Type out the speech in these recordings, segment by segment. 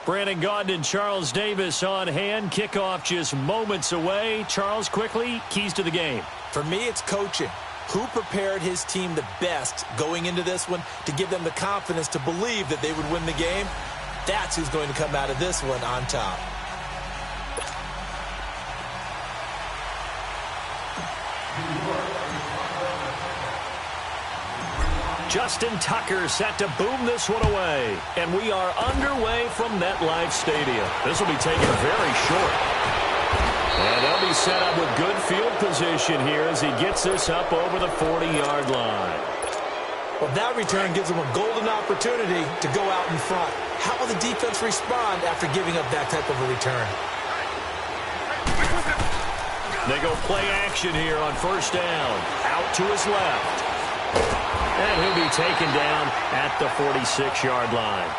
Brandon Gaudin and Charles Davis on hand. Kickoff just moments away. Charles, quickly, keys to the game. For me, it's coaching. Who prepared his team the best going into this one to give them the confidence to believe that they would win the game? That's who's going to come out of this one on top. Justin Tucker set to boom this one away. And we are underway from MetLife Stadium. This will be taken very short. And they'll be set up with good field position here as he gets this up over the 40-yard line. Well, that return gives them a golden opportunity to go out in front. How will the defense respond after giving up that type of a return? They go play action here on first down. Out to his left. And he'll be taken down at the 46-yard line.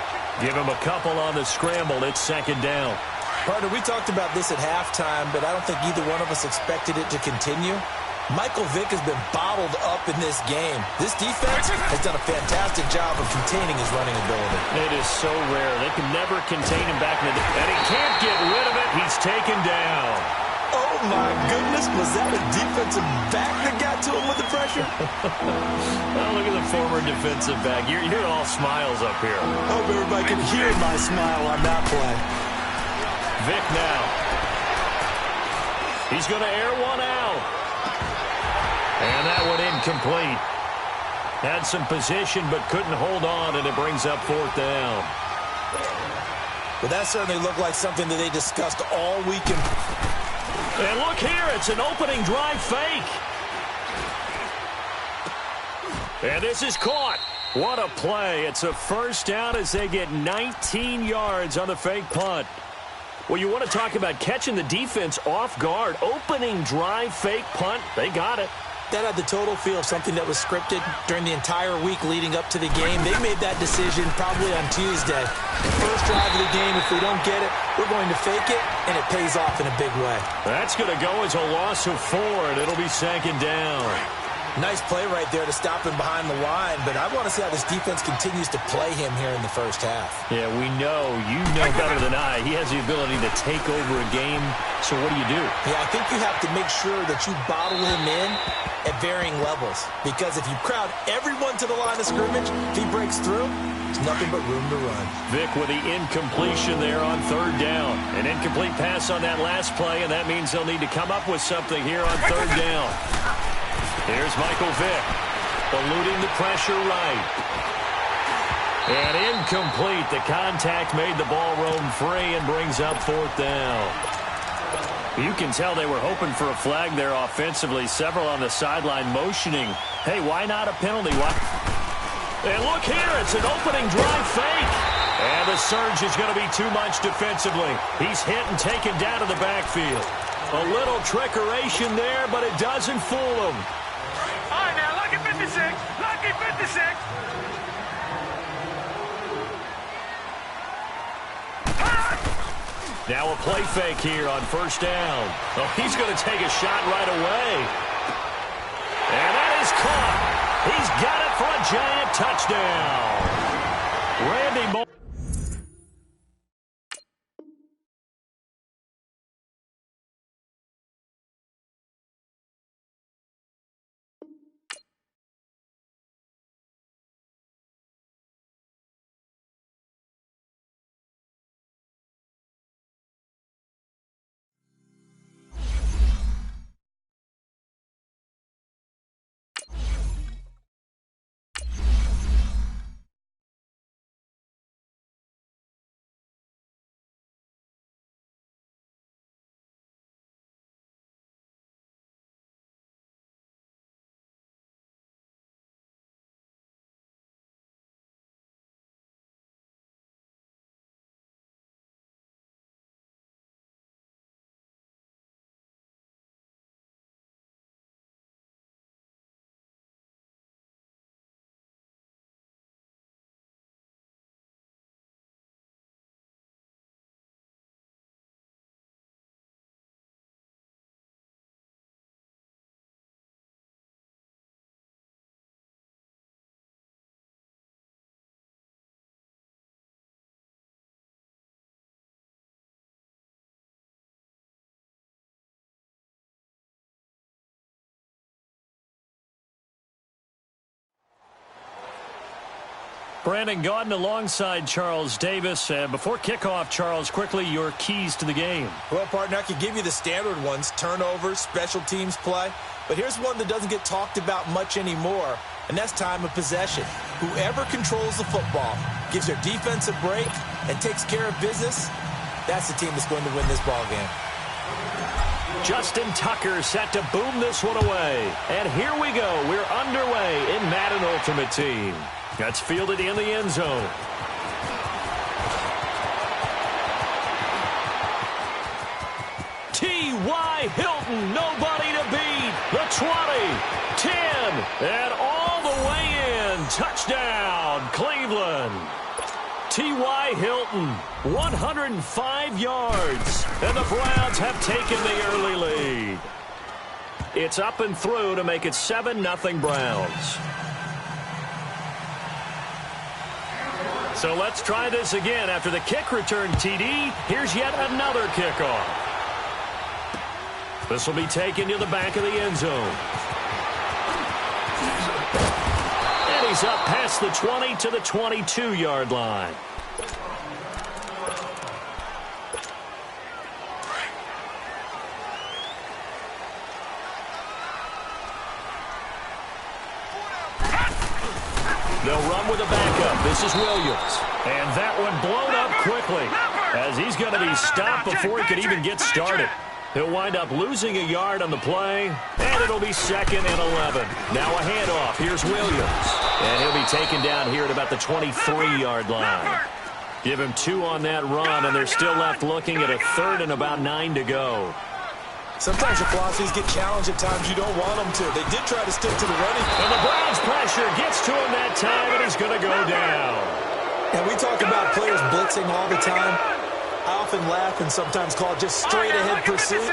Give him a couple on the scramble. It's second down. Partner, we talked about this at halftime, but I don't think either one of us expected it to continue. Michael Vick has been bottled up in this game. This defense has done a fantastic job of containing his running ability. It is so rare. They can never contain him back in the... And he can't get rid of it. He's taken down. Oh, my goodness. Was that a defensive back that got to him with the pressure? Oh, look at the former defensive back. You're all smiles up here. Hope everybody can hear my smile on that play. Vick now. He's going to air one out. And that one incomplete. Had some position but couldn't hold on, and it brings up fourth down. Well, that certainly looked like something that they discussed all weekend. And look here, it's an opening drive fake. And this is caught. What a play. It's a first down as they get 19 yards on the fake punt. Well, you want to talk about catching the defense off guard. Opening drive fake punt. They got it. That had the total feel of something that was scripted during the entire week leading up to the game. They made that decision probably on Tuesday. First drive of the game, if we don't get it, we're going to fake it, and it pays off in a big way. That's going to go as a loss of 4, and it'll be second down. Nice play right there to stop him behind the line, but I want to see how this defense continues to play him here in the first half. Yeah, we know. You know better than I. He has the ability to take over a game, so what do you do? Yeah, I think you have to make sure that you bottle him in at varying levels, because if you crowd everyone to the line of scrimmage, if he breaks through, there's nothing but room to run. Vick with the incompletion there on third down. An incomplete pass on that last play, and that means they'll need to come up with something here on third down. Here's Michael Vick, eluding the pressure right. And incomplete. The contact made the ball roam free and brings up fourth down. You can tell they were hoping for a flag there offensively. Several on the sideline motioning. Hey, why not a penalty? Why? And look here, it's an opening drive fake. And the surge is going to be too much defensively. He's hit and taken down to the backfield. A little trickeration there, but it doesn't fool him. All right, now, lucky 56. Lucky 56. Now a play fake here on first down. Oh, he's going to take a shot right away. And that is caught. He's got it for a giant touchdown. Randy Moore. Brandon Gaudin alongside Charles Davis. Before kickoff, Charles, quickly your keys to the game. Well, partner, I could give you the standard ones, turnovers, special teams play. But here's one that doesn't get talked about much anymore, and that's time of possession. Whoever controls the football, gives their defense a break, and takes care of business, that's the team that's going to win this ball game. Justin Tucker set to boom this one away. And here we go. We're underway in Madden Ultimate Team. That's fielded in the end zone. T.Y. Hilton, nobody to beat. The 20, 10, and all the way in. Touchdown, Cleveland. T.Y. Hilton, 105 yards. And the Browns have taken the early lead. It's up and through to make it 7-0 Browns. So let's try this again. After the kick return TD, here's yet another kickoff. This will be taken to the back of the end zone. And he's up past the 20 to the 22-yard line. They'll run with a backup. This is Williams. And that one blown up quickly as he's going to be stopped before he could even get started. He'll wind up losing a yard on the play, and it'll be 2nd and 11. Now a handoff. Here's Williams. And he'll be taken down here at about the 23-yard line. Give him 2 on that run, and they're still left looking at a 3rd and about 9 to go. Sometimes your philosophies get challenged at times you don't want them to. They did try to stick to the running. And the Browns pressure gets to him that time, and he's going to go down. And we talk about players blitzing all the time. I often laugh and sometimes call it just straight-ahead pursuit.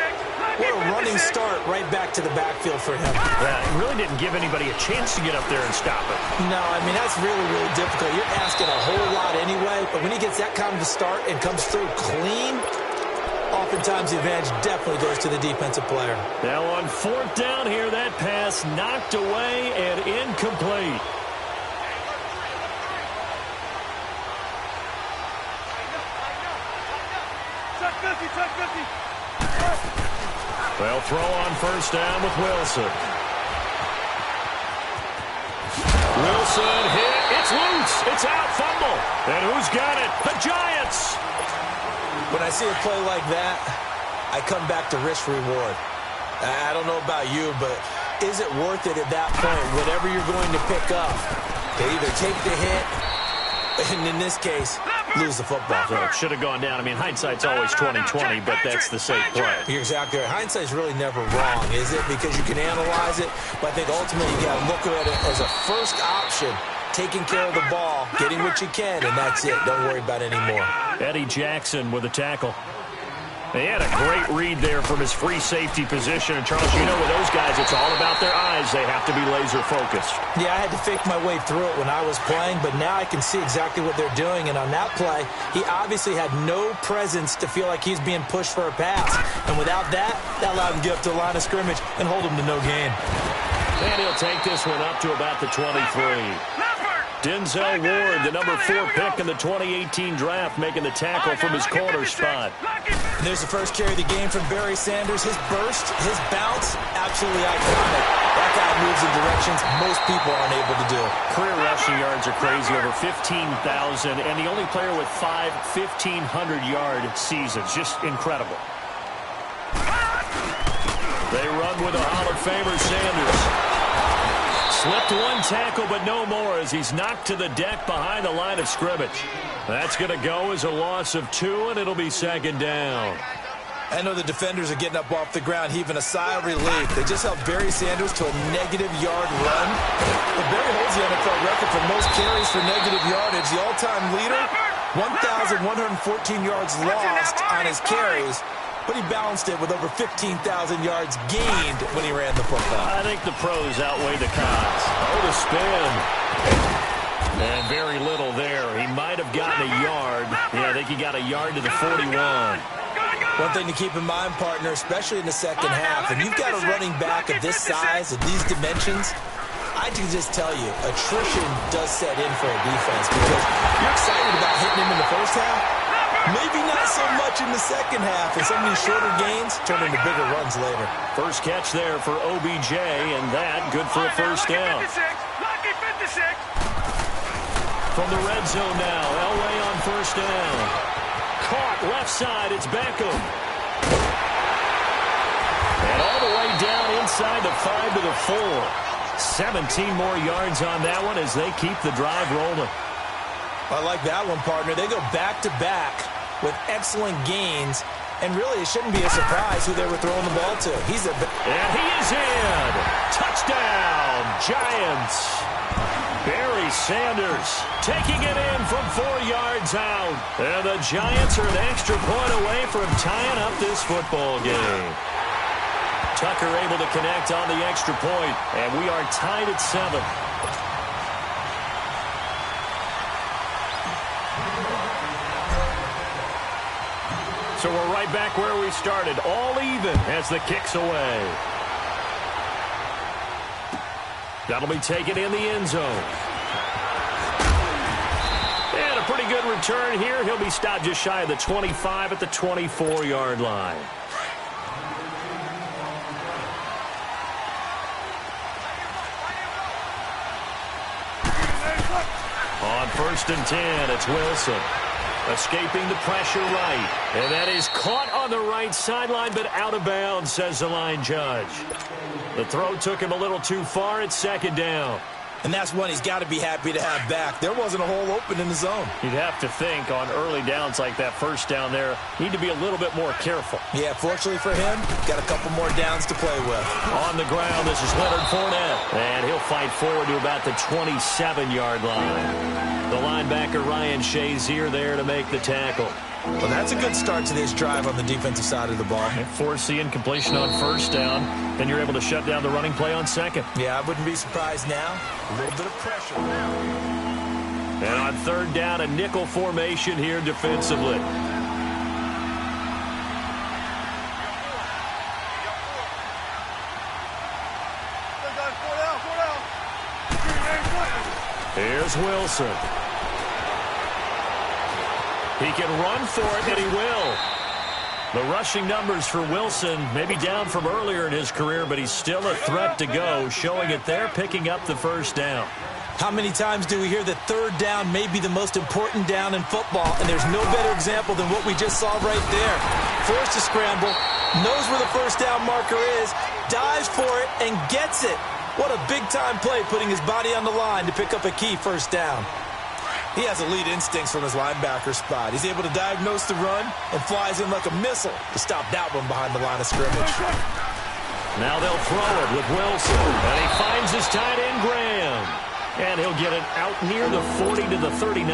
What a running start right back to the backfield for him. Yeah, it really didn't give anybody a chance to get up there and stop it. No, I mean, that's really, really difficult. You're asking a whole lot anyway, but when he gets that kind of a start and comes through clean, oftentimes the advantage definitely goes to the defensive player. Now on 4th down here, that pass knocked away and incomplete. They'll throw on 1st down with Wilson. Wilson hit. It's loose. It's out. Fumble. And who's got it? The Giants. When I see a play like that, I come back to risk-reward. I don't know about you, but is it worth it at that point, whatever you're going to pick up, to either take the hit, and in this case, lose the football? So it should have gone down. I mean, hindsight's always 20/20, but that's the safe play. You're exactly right. Hindsight's really never wrong, is it? Because you can analyze it, but I think ultimately you got to look at it as a first option, taking care of the ball, getting what you can, and that's it. Don't worry about it anymore. Eddie Jackson with a tackle. He had a great read there from his free safety position. And, Charles, you know with those guys, it's all about their eyes. They have to be laser-focused. Yeah, I had to fake my way through it when I was playing, but now I can see exactly what they're doing. And on that play, he obviously had no presence to feel like he's being pushed for a pass. And without that, that allowed him to get up to the line of scrimmage and hold him to no gain. And he'll take this one up to about the 23. Denzel Ward, the number 4 pick in the 2018 draft, making the tackle from his corner spot. And there's the first carry of the game from Barry Sanders. His burst, his bounce, absolutely iconic. That guy moves in directions most people aren't able to do. Career rushing yards are crazy, over 15,000, and the only player with 5 1,500-yard seasons. Just incredible. They run with a Hall of Famer, Sanders. Slipped one tackle, but no more as he's knocked to the deck behind the line of scrimmage. That's going to go as a loss of 2, and it'll be 2nd down. I know the defenders are getting up off the ground, heaving a sigh of relief. They just held Barry Sanders to a -yard run. But Barry holds the NFL record for most carries for negative yardage. The all-time leader, 1,114 yards lost on his carries. But he balanced it with over 15,000 yards gained when he ran the football. I think the pros outweigh the cons. Oh, the spin. And very little there. He might have gotten a yard. Yeah, I think he got a yard to the 41. One thing to keep in mind, partner, especially in the second half, when you've got a running back of this size, of these dimensions, I can just tell you, attrition does set in for a defense because you're excited about hitting him in the first half. Maybe not so much in the second half, and some of these shorter gains turn into bigger runs later. First catch there for OBJ, and that good for a first down. Lucky 56. From the red zone now, Elway on first down. Caught left side, it's Beckham. And all the way down inside the 5 to the 4. 17 more yards on that one as they keep the drive rolling. I like that one, partner. They go back-to-back with excellent gains, and really it shouldn't be a surprise who they were throwing the ball to. And he is in. Touchdown, Giants. Barry Sanders taking it in from 4 yards out. And the Giants are an extra point away from tying up this football game. Tucker able to connect on the extra point, and we are tied at 7. So we're right back where we started, all even as the kick's away. That'll be taken in the end zone. And a pretty good return here. He'll be stopped just shy of the 25 at the 24-yard line. On 1st and 10, it's Wilson. Escaping the pressure right. And that is caught on the right sideline, but out of bounds, says the line judge. The throw took him a little too far. It's 2nd down. And that's one he's got to be happy to have back. There wasn't a hole open in the zone. You'd have to think on early downs like that first down there, need to be a little bit more careful. Yeah, fortunately for him, got a couple more downs to play with. On the ground, this is Leonard Fournette. And he'll fight forward to about the 27-yard line. The linebacker Ryan Shazier there to make the tackle. Well, that's a good start to this drive on the defensive side of the ball. Force the incompletion on 1st down, then you're able to shut down the running play on 2nd. Yeah, I wouldn't be surprised now. A little bit of pressure. And on 3rd down, a nickel formation here defensively. Here's Wilson. He can run for it, and he will. The rushing numbers for Wilson may be down from earlier in his career, but he's still a threat to go, showing it there, picking up the 1st down. How many times do we hear that 3rd down may be the most important down in football, and there's no better example than what we just saw right there. Forced to scramble, knows where the 1st down marker is, dives for it, and gets it. What a big-time play, putting his body on the line to pick up a key 1st down. He has elite instincts from his linebacker spot. He's able to diagnose the run and flies in like a missile to stop that one behind the line of scrimmage. Now they'll throw it with Wilson, and he finds his tight end, Graham. And he'll get it out near the 40 to the 39.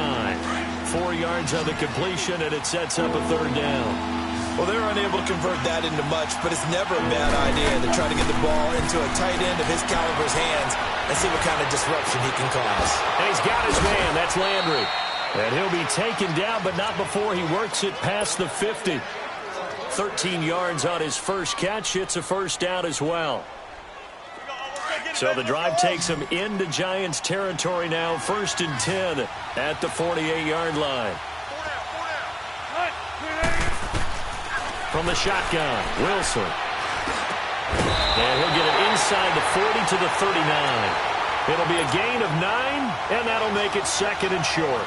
4 yards on the completion, and it sets up a 3rd down. Well, they're unable to convert that into much, but it's never a bad idea to try to get the ball into a tight end of his caliber's hands and see what kind of disruption he can cause. And he's got his man. That's Landry. And he'll be taken down, but not before he works it past the 50. 13 yards on his first catch. It's a 1st down as well. So the drive takes him into Giants territory now. 1st and 10 at the 48-yard line. From the shotgun, Wilson. And he'll get it inside the 40 to the 39. It'll be a gain of 9, and that'll make it 2nd and short.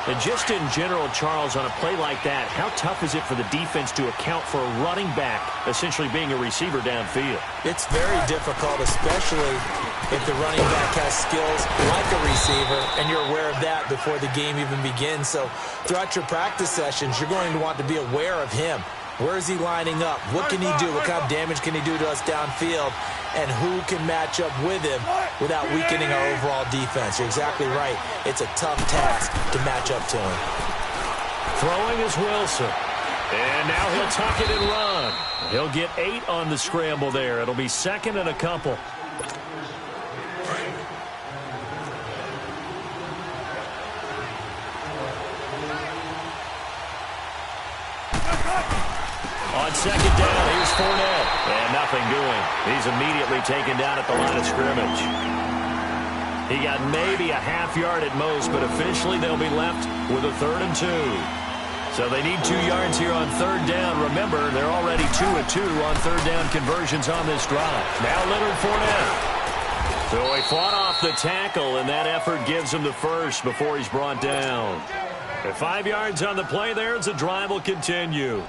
And just in general, Charles, on a play like that, how tough is it for the defense to account for a running back essentially being a receiver downfield? It's very difficult, especially if the running back has skills like a receiver, and you're aware of that before the game even begins. So throughout your practice sessions, you're going to want to be aware of him. Where is he lining up? What can he do? What kind of damage can he do to us downfield? And who can match up with him without weakening our overall defense? You're exactly right. It's a tough task to match up to him. Throwing is Wilson. And now he'll tuck it and run. He'll get 8 on the scramble there. It'll be 2nd and a couple. On 2nd down, here's Fournette. And nothing doing. He's immediately taken down at the line of scrimmage. He got maybe a half yard at most, but officially they'll be left with a 3rd and 2. So they need 2 yards here on 3rd down. Remember, they're already 2 of 2 on 3rd down conversions on this drive. Now Leonard Fournette. So he fought off the tackle, and that effort gives him the first before he's brought down. At 5 yards on the play there, the drive will continue.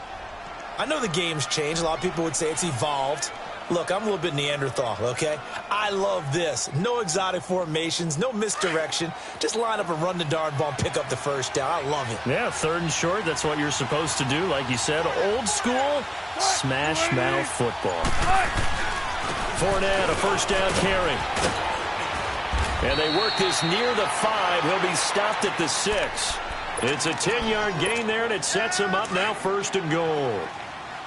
I know the game's changed. A lot of people would say it's evolved. Look, I'm a little bit Neanderthal, okay? I love this. No exotic formations, no misdirection. Just line up and run the darn ball and pick up the first down. I love it. Yeah, 3rd and short, that's what you're supposed to do. Like you said, old school, smash mouth football. Fournette, a 1st down carry. And they work this near the 5. He'll be stopped at the 6. It's a 10-yard gain there, and it sets him up now 1st and goal.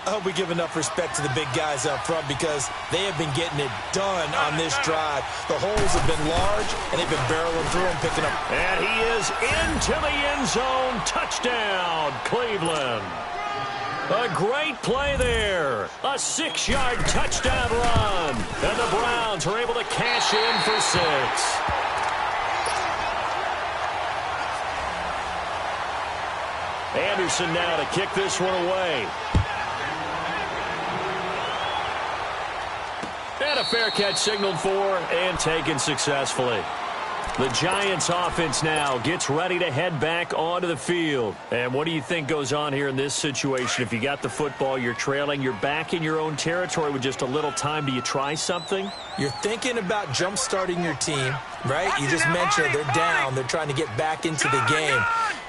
I hope we give enough respect to the big guys up front because they have been getting it done on this drive. The holes have been large, and they've been barreling through and picking up. And he is into the end zone. Touchdown, Cleveland. A great play there. A 6-yard touchdown run. And the Browns are able to cash in for 6. Anderson now to kick this one away. And a fair catch signaled for and taken successfully. The Giants offense now gets ready to head back onto the field. And what do you think goes on here in this situation? If you got the football, you're trailing, you're back in your own territory with just a little time. Do you try something? You're thinking about jump-starting your team, right? You just mentioned they're down. They're trying to get back into the game.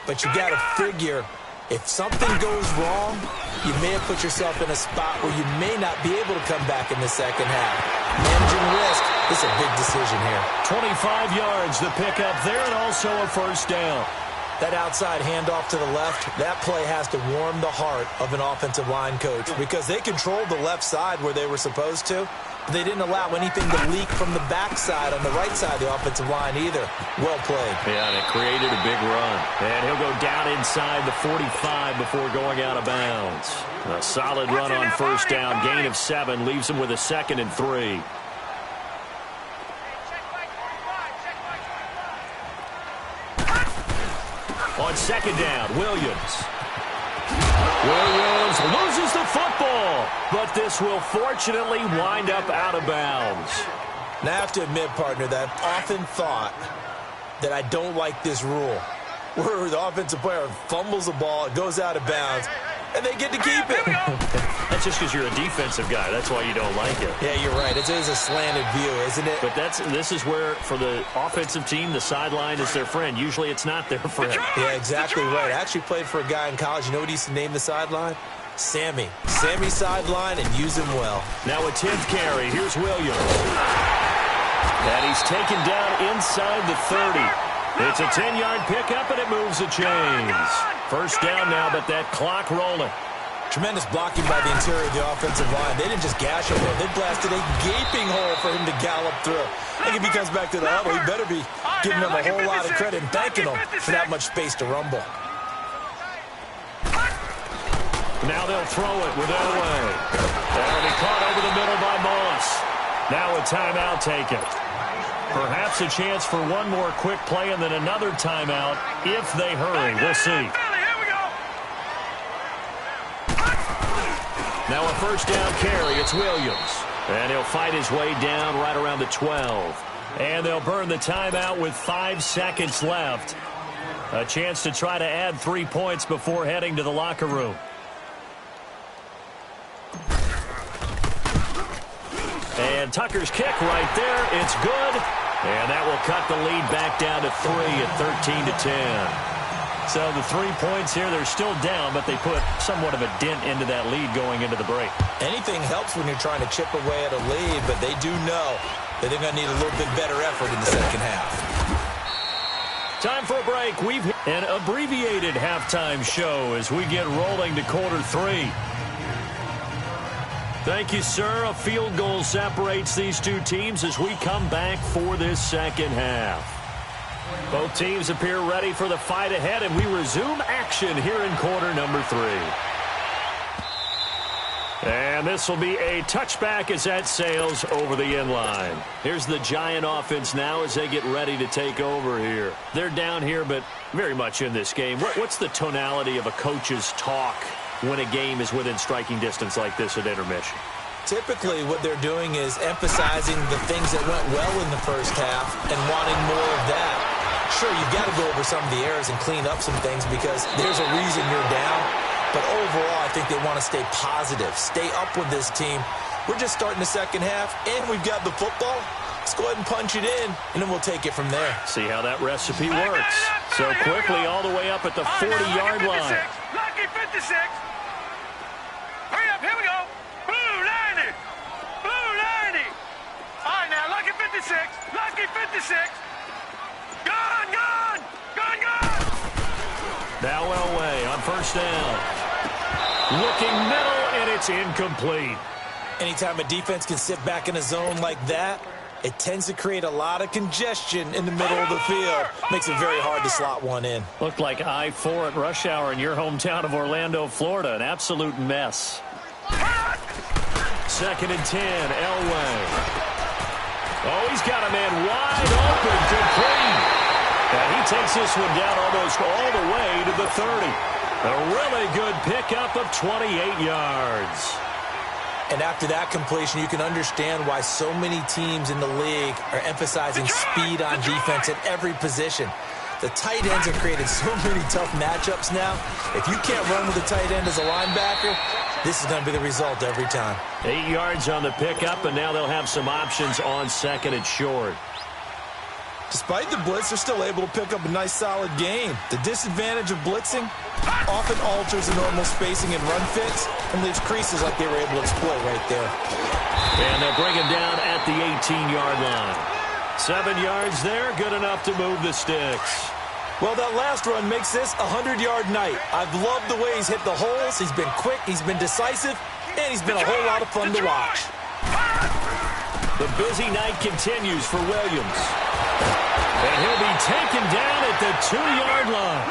But you got to figure if something goes wrong, you may have put yourself in a spot where you may not be able to come back in the second half. Managing risk is a big decision here. 25 yards the pickup there, and also a 1st down. That outside handoff to the left, that play has to warm the heart of an offensive line coach because they controlled the left side where they were supposed to. They didn't allow anything to leak from the backside on the right side of the offensive line either. Well played. Yeah, and it created a big run. And he'll go down inside the 45 before going out of bounds. A solid run on 1st down. Gain of 7 leaves him with a 2nd and 3. On 2nd down, Williams loses the football, but this will fortunately wind up out of bounds. Now, I have to admit, partner, that I've often thought that I don't like this rule, where the offensive player fumbles the ball, it goes out of bounds, and they get to keep it. That's just because you're a defensive guy. That's why you don't like it. Yeah, you're right. It is a slanted view, isn't it? But this is where, for the offensive team, the sideline is their friend. Usually it's not their friend. Yeah, exactly right. I actually played for a guy in college. You know what he used to name the sideline? Sammy. Sammy sideline, and use him well. Now a 10th carry. Here's Williams. And he's taken down inside the 30. It's a 10-yard pickup, and it moves the chains. 1st down now, but that clock rolling. Tremendous blocking by the interior of the offensive line. They didn't just gash him there. They blasted a gaping hole for him to gallop through. I think if he comes back to the huddle, he better be giving them a whole lot of credit and thanking them for that much space to rumble. Now they'll throw it with Elway. That'll be caught over the middle by Moss. Now a timeout taken. Perhaps a chance for one more quick play and then another timeout if they hurry. We'll see. Now a 1st down carry. It's Williams. And he'll fight his way down right around the 12. And they'll burn the timeout with 5 seconds left. A chance to try to add 3 points before heading to the locker room. And Tucker's kick right there. It's good. And that will cut the lead back down to 3 at 13-10. So the 3 points here, they're still down, but they put somewhat of a dent into that lead going into the break. Anything helps when you're trying to chip away at a lead, but they do know that they're going to need a little bit better effort in the second half. Time for a break. We've an abbreviated halftime show as we get rolling to quarter 3. Thank you, sir. A field goal separates these two teams as we come back for this second half. Both teams appear ready for the fight ahead, and we resume action here in quarter number 3. And this will be a touchback as that sails over the end line. Here's the Giant offense now as they get ready to take over here. They're down here, but very much in this game. What's the tonality of a coach's talk when a game is within striking distance like this at intermission? Typically, what they're doing is emphasizing the things that went well in the first half and wanting more of that. Sure, you've got to go over some of the errors and clean up some things because there's a reason you're down. But overall, I think they want to stay positive, stay up with this team. We're just starting the second half, and we've got the football. Let's go ahead and punch it in, and then we'll take it from there. See how that recipe works. So quickly all the way up at the 40-yard line. Lucky 56. Hurry up, here we go. Blue 90. Blue 90. All right, now, lucky 56. Lucky 56. Gone, gone. Gone, gone. Now Elway on first down. Looking middle, and it's incomplete. Anytime a defense can sit back in a zone like that, it tends to create a lot of congestion in the middle of the field. Makes it very hard to slot one in. Looked like I-4 at rush hour in your hometown of Orlando, Florida. An absolute mess. Second and 10, Elway. Oh, he's got a man wide open, complete. And he takes this one down almost all the way to the 30. A really good pickup of 28 yards. And after that completion, you can understand why so many teams in the league are emphasizing speed on defense at every position. The tight ends have created so many tough matchups now. If you can't run with a tight end as a linebacker, this is going to be the result every time. 8 yards on the pickup, and now they'll have some options on second and short. Despite the blitz, they're still able to pick up a nice, solid gain. The disadvantage of blitzing often alters the normal spacing and run fits and leaves creases like they were able to exploit right there. And they'll bring him down at the 18-yard line. 7 yards there, good enough to move the sticks. Well, that last run makes this a 100-yard night. I've loved the way he's hit the holes. He's been quick, he's been decisive, and he's been a whole lot of fun to watch. The busy night continues for Williams. And he'll be taken down at the 2-yard line.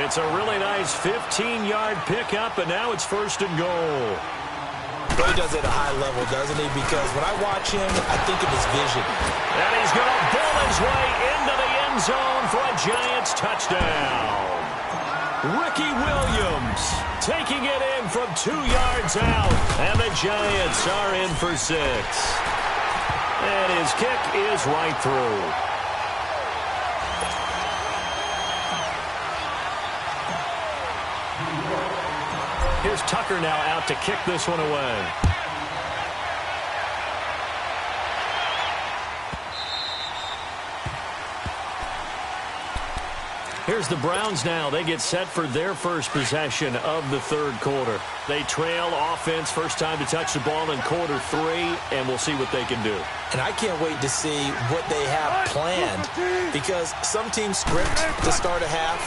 It's a really nice 15-yard pickup, and now it's first and goal. He does it at a high level, doesn't he? Because when I watch him, I think of his vision. And he's going to bull his way into the end zone for a Giants touchdown. Ricky Williams taking it in from 2 yards out, and the Giants are in for 6. And his kick is right through. Here's Tucker now out to kick this one away. Here's the Browns now. They get set for their first possession of the third quarter. They trail offense, first time to touch the ball in quarter 3, and we'll see what they can do. And I can't wait to see what they have planned, because some teams script to start a half.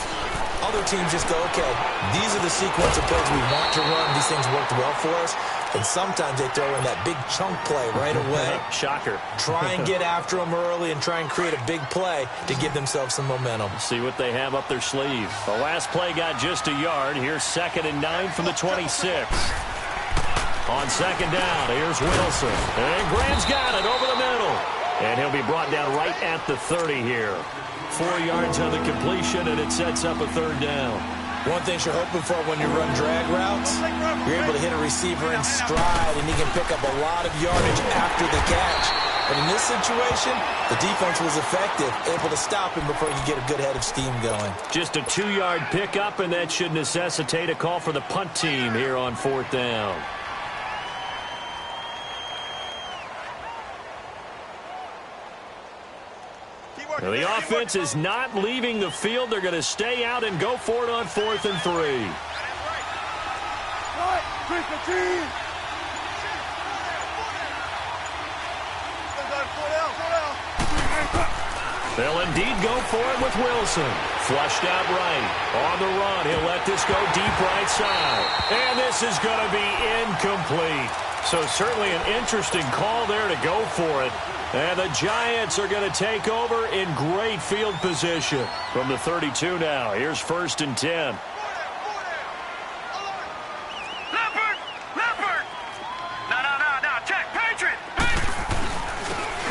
Other teams just go, okay, these are the sequence of plays we want to run. These things worked well for us. And sometimes they throw in that big chunk play right away. Shocker. Try and get after them early and try and create a big play to give themselves some momentum. See what they have up their sleeve. The last play got just a yard. Here's 2nd and 9 from the 26. On second down, here's Wilson. And Graham's got it over the middle. And he'll be brought down right at the 30 here. 4 yards on the completion, and it sets up a third down. One thing you're hoping for when you run drag routes, you're able to hit a receiver in stride, and he can pick up a lot of yardage after the catch. But in this situation, the defense was effective, able to stop him before he could get a good head of steam going. Just a 2-yard pickup, and that should necessitate a call for the punt team here on 4th down. Now, the offense is not leaving the field. They're going to stay out and go for it on 4th and 3. They'll indeed go for it with Wilson. Flushed out right. On the run, he'll let this go deep right side. And this is going to be incomplete. So certainly an interesting call there to go for it. And the Giants are going to take over in great field position. From the 32 now, here's 1st and 10.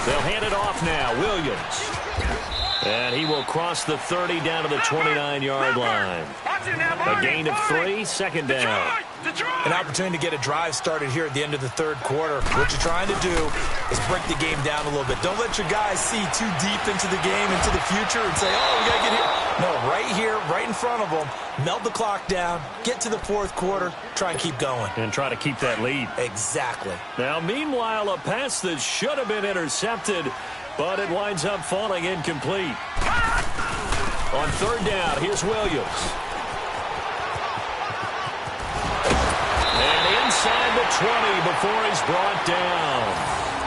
They'll hand it off now. Williams. And he will cross the 30 down to the 29-yard line. A gain of 3, second down. An opportunity to get a drive started here at the end of the third quarter. What you're trying to do is break the game down a little bit. Don't let your guys see too deep into the game, into the future, and say, oh, we got to get here. No, right here, right in front of them, melt the clock down, get to the fourth quarter, try and keep going. And try to keep that lead. Exactly. Now, meanwhile, a pass that should have been intercepted, but it winds up falling incomplete. On third down, here's Williams. And inside the 20 before he's brought down.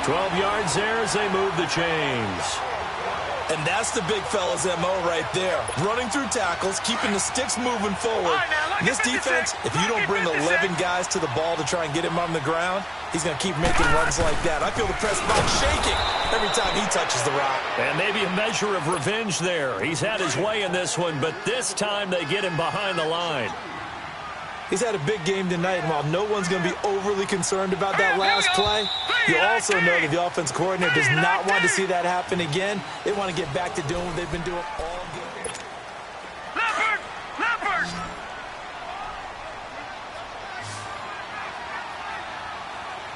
12 yards there as they move the chains. And that's the big fella's MO right there. Running through tackles, keeping the sticks moving forward. This defense, if you don't bring 11 guys to the ball to try and get him on the ground, he's going to keep making runs like that. I feel the press box shaking every time he touches the rock. And maybe a measure of revenge there. He's had his way in this one, but this time they get him behind the line. He's had a big game tonight, and while no one's going to be overly concerned about that last play, you also know that the offense coordinator does not want to see that happen again. They want to get back to doing what they've been doing all game. Leopard!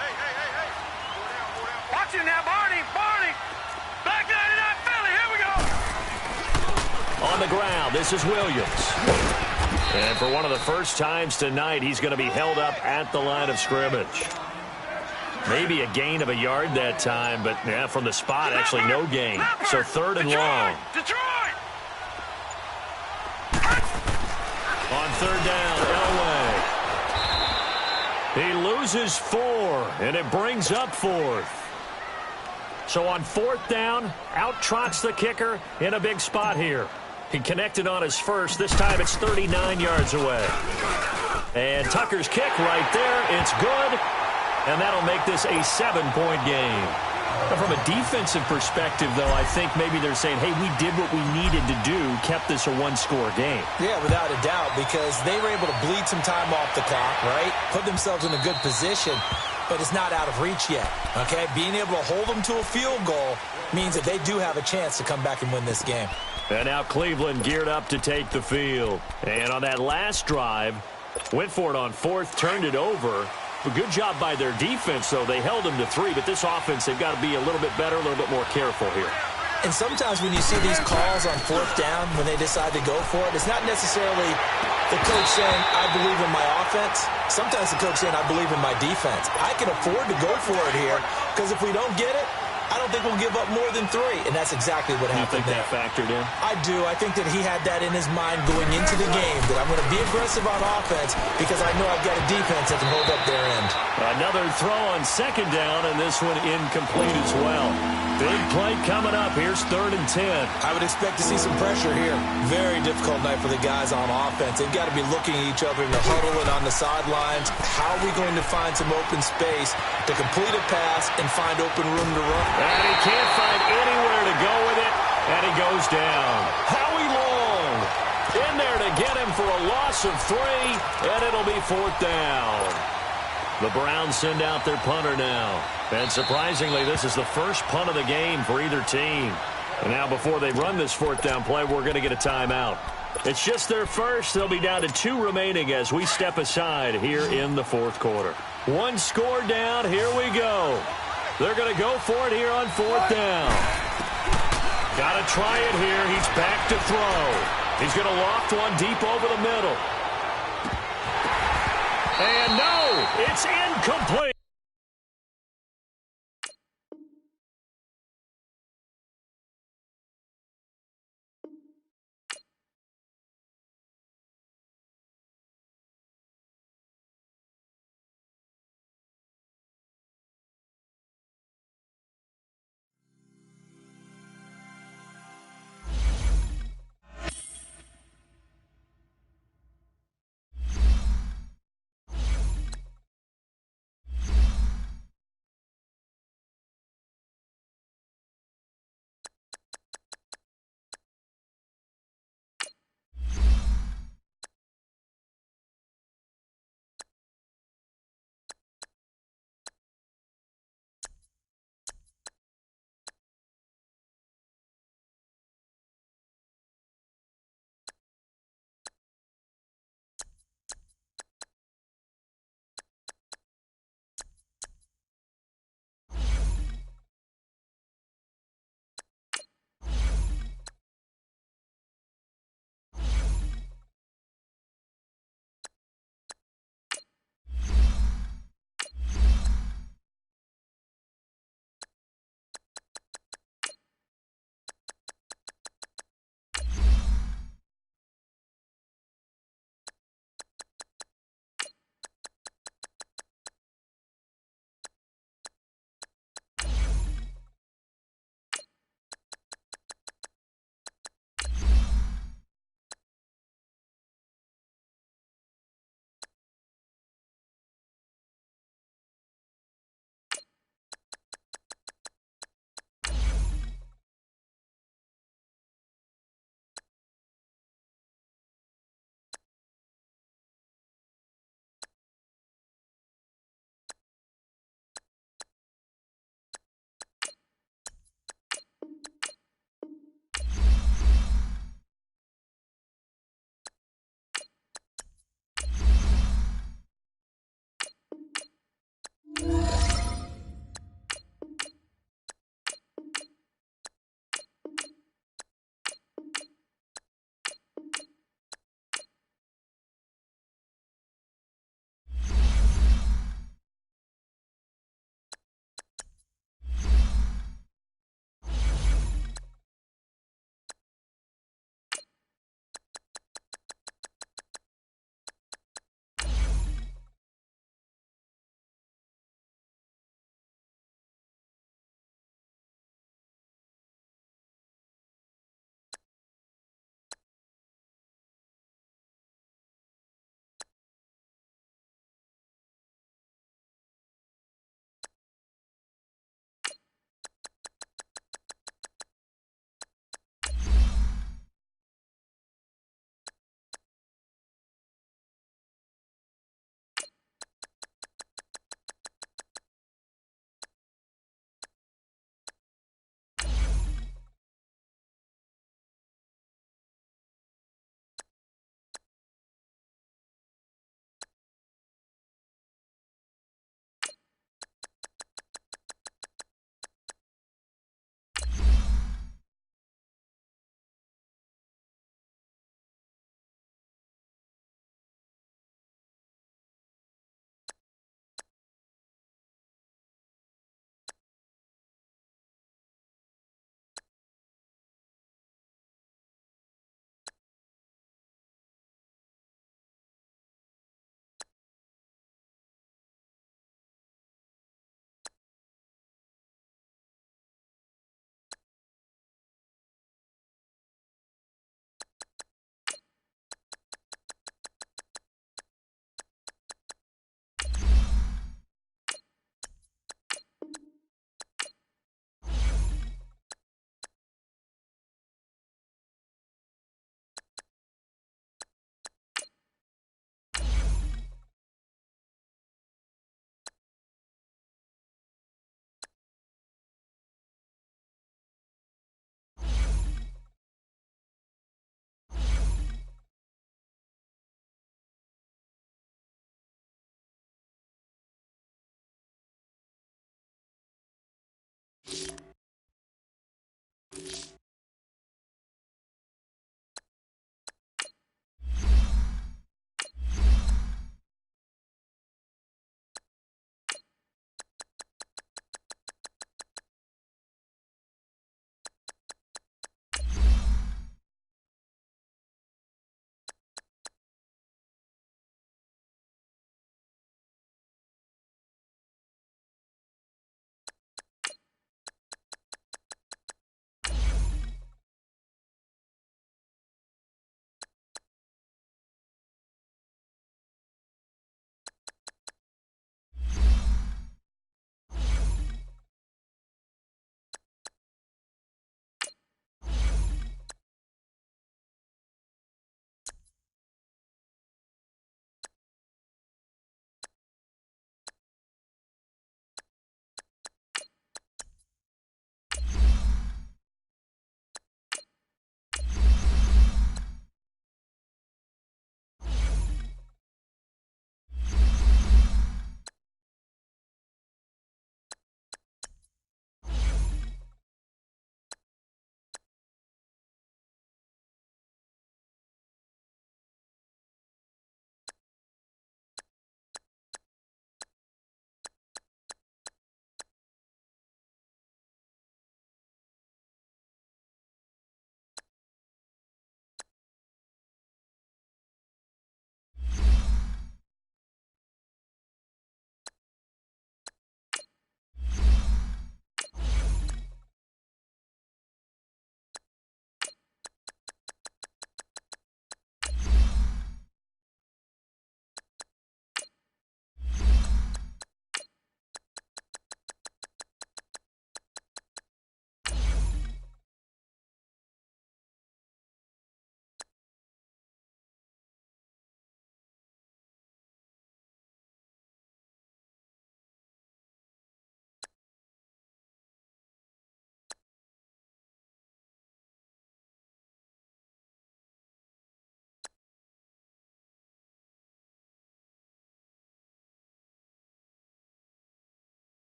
Hey. Watch it now, Barney! Back 99 Philly, here we go! On the ground, this is Williams. And for one of the first times tonight, he's going to be held up at the line of scrimmage. Maybe a gain of a yard that time, but yeah, from the spot, actually no gain. So third and long. Detroit! On third down, Elway. He loses 4, and it brings up 4th. So on fourth down, out trots the kicker in a big spot here. He connected on his first. This time it's 39 yards away. And Tucker's kick right there. It's good. And that'll make this a 7-point game. But from a defensive perspective, though, I think maybe they're saying, hey, we did what we needed to do, kept this a one-score game. Yeah, without a doubt, because they were able to bleed some time off the clock, right? Put themselves in a good position, but it's not out of reach yet, okay? Being able to hold them to a field goal means that they do have a chance to come back and win this game. And now Cleveland geared up to take the field. And on that last drive, went for it on fourth, turned it over. A good job by their defense, though. They held them to 3, but this offense, they've got to be a little bit better, a little bit more careful here. And sometimes when you see these calls on fourth down, when they decide to go for it, it's not necessarily the coach saying, I believe in my offense. Sometimes the coach saying, I believe in my defense. I can afford to go for it here, because if we don't get it, I don't think we'll give up more than 3, and that's exactly what happened. You think that factored in? I do. I think that he had that in his mind going into the game, that I'm going to be aggressive on offense because I know I've got a defense that can hold up their end. Another throw on second down, and this one incomplete as well. Big play coming up. Here's 3rd and 10. I would expect to see some pressure here. Very difficult night for the guys on offense. They've got to be looking at each other in the huddle and on the sidelines. How are we going to find some open space to complete a pass and find open room to run? And he can't find anywhere to go with it, and he goes down. Howie Long in there to get him for a loss of 3, and it'll be 4th down. The Browns send out their punter now. And surprisingly, this is the first punt of the game for either team. And now before they run this 4th down play, we're going to get a timeout. It's just their first. They'll be down to 2 remaining as we step aside here in the 4th quarter. 1 score down. Here we go. They're going to go for it here on 4th down. Got to try it here. He's back to throw. He's going to loft one deep over the middle. And no, it's incomplete.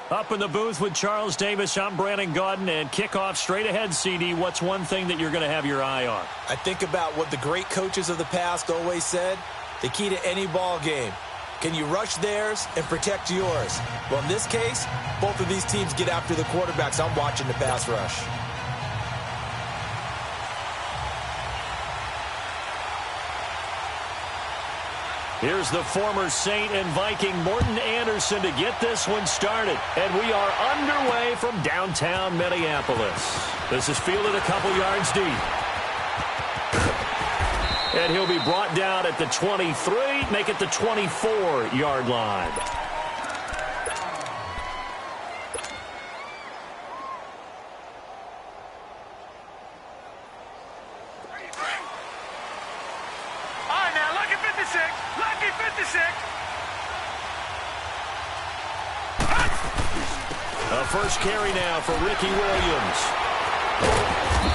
Up in the booth with Charles Davis, I'm Brandon Gaudin, and kickoff straight ahead, CD. What's one thing that you're going to have your eye on? I think about what the great coaches of the past always said. The key to any ball game. Can you rush theirs and protect yours? Well, in this case, both of these teams get after the quarterbacks. I'm watching the pass rush. Here's the former Saint and Viking Morton Anderson to get this one started. And we are underway from downtown Minneapolis. This is fielded a couple yards deep. And he'll be brought down at the 23, make it the 24-yard line. First carry now for Ricky Williams.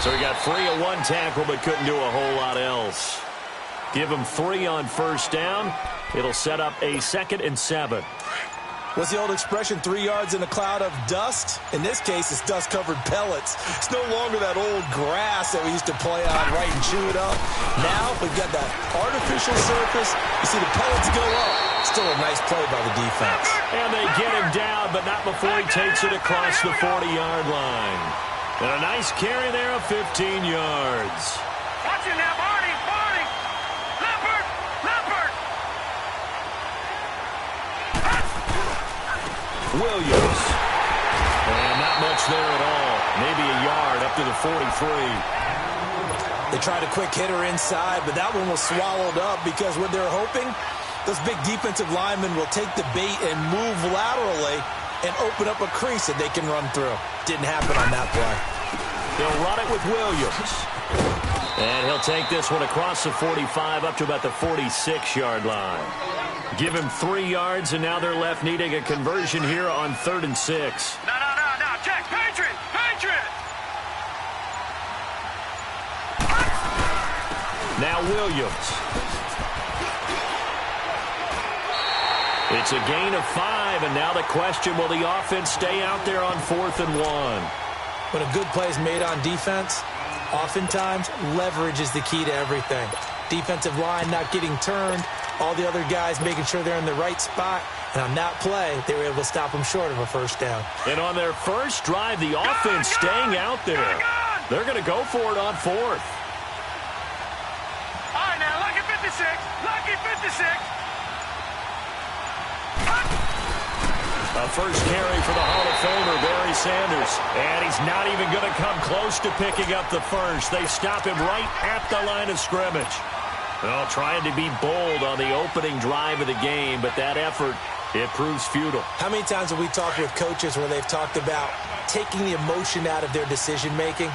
So he got free of one tackle but couldn't do a whole lot else. Give him 3 on first down. It'll set up a 2nd and 7. What's the old expression, 3 yards in a cloud of dust? In this case, it's dust-covered pellets. It's no longer that old grass that we used to play on, right, and chew it up. Now we've got that artificial surface. You see the pellets go up. Still a nice play by the defense. And they get him down, but not before he takes it across the 40-yard line. And a nice carry there of 15 yards. Watch it now, Barney, Barney. Leopard, Leopard. Williams. And not much there at all. Maybe a yard up to the 43. They tried a quick hitter inside, but that one was swallowed up because what they're hoping, those big defensive linemen will take the bait and move laterally and open up a crease that they can run through. Didn't happen on that play. They'll run it with Williams. And he'll take this one across the 45 up to about the 46-yard line. Give him 3 yards, and now they're left needing a conversion here on 3rd and 6. No, Jack, Patriot, Patriot. Now Williams. It's a gain of 5, and now the question, will the offense stay out there on 4th and 1? When a good play is made on defense, oftentimes leverage is the key to everything. Defensive line not getting turned, all the other guys making sure they're in the right spot, and on that play, they were able to stop them short of a first down. And on their first drive, the offense staying out there. They're going to go for it on 4th. All right, now, lucky 56, lucky 56. A first carry for the Hall of Famer, Barry Sanders. And he's not even going to come close to picking up the first. They stop him right at the line of scrimmage. Well, trying to be bold on the opening drive of the game, but that effort, it proves futile. How many times have we talked with coaches where they've talked about taking the emotion out of their decision-making?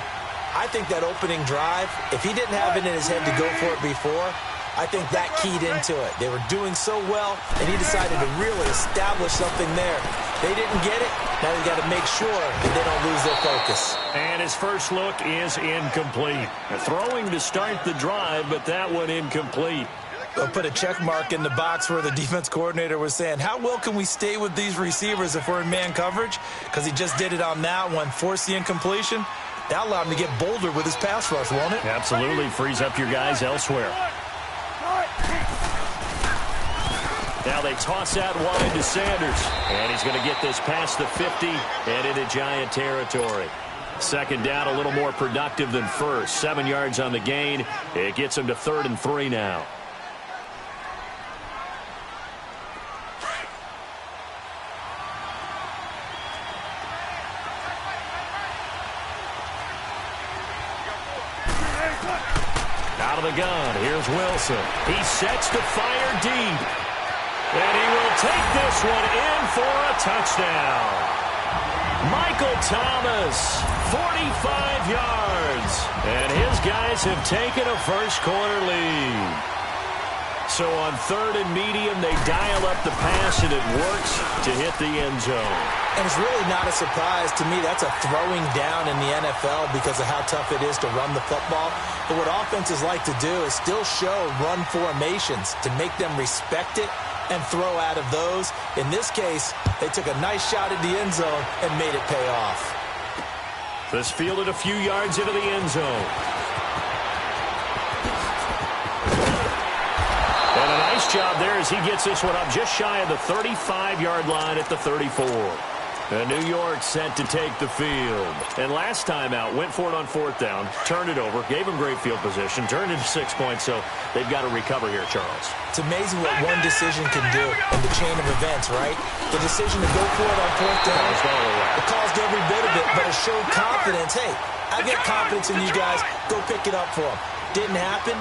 I think that opening drive, if he didn't have it in his head to go for it before, I think that keyed into it. They were doing so well, and he decided to really establish something there. They didn't get it. Now they've got to make sure that they don't lose their focus. And his first look is incomplete. Throwing to start the drive, but that one incomplete. They'll put a check mark in the box where the defense coordinator was saying, how well can we stay with these receivers if we're in man coverage? Because he just did it on that one, forced the incompletion. That allowed him to get bolder with his pass rush, won't it? Absolutely. Frees up your guys elsewhere. Now they toss out wide to Sanders. And he's going to get this past the 50 and into Giant territory. Second down, a little more productive than first. 7 yards on the gain. It gets him to 3rd and 3 now. Out of the gun, here's Wilson. He sets to fire deep. And he will take this one in for a touchdown. Michael Thomas, 45 yards. And his guys have taken a first-quarter lead. So on 3rd and medium, they dial up the pass, and it works to hit the end zone. And it's really not a surprise to me. That's a throwing down in the NFL because of how tough it is to run the football. But what offenses like to do is still show run formations to make them respect it and throw out of those. In this case, they took a nice shot at the end zone and made it pay off. This fielded a few yards into the end zone. And a nice job there as he gets this one up just shy of the 35-yard line at the 34. And New York set to take the field. And last time out, went for it on 4th down, turned it over, gave them great field position, turned into 6 points, so they've got to recover here, Charles. It's amazing what one decision can do in the chain of events, right? The decision to go for it on 4th down, it caused every bit of it, but it showed confidence. Hey, I get confidence in you guys. Go pick it up for them. Didn't happen.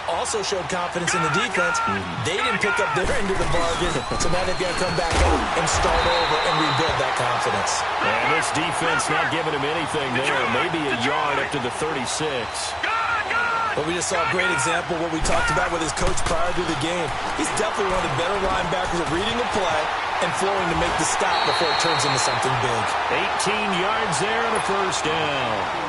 Also showed confidence in the defense. They didn't pick up their end of the bargain, so now they've got to come back up and start over and rebuild that confidence. And this defense not giving him anything there, maybe a yard up to the 36. But we just saw a great example of what we talked about with his coach prior to the game. He's definitely one of the better linebackers at reading a play and flowing to make the stop before it turns into something big. 18 yards there and a first down.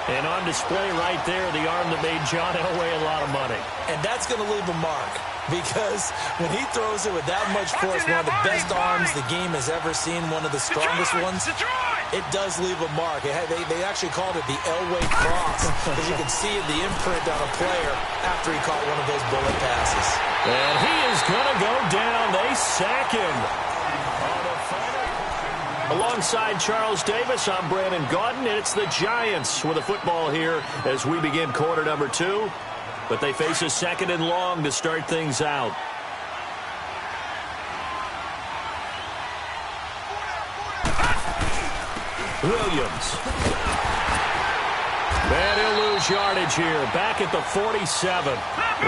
And on display right there, the arm that made John Elway a lot of money. And that's going to leave a mark because when he throws it with that much force, one of the best arms the game has ever seen, one of the strongest ones, it does leave a mark. They actually called it the Elway cross because you can see the imprint on a player after he caught one of those bullet passes. And he is going to go down. They sack him. Alongside Charles Davis, I'm Brandon Gaudin, and it's the Giants with the football here as we begin quarter number 2. But they face a 2nd and long to start things out. Williams. And he'll lose yardage here, back at the 47.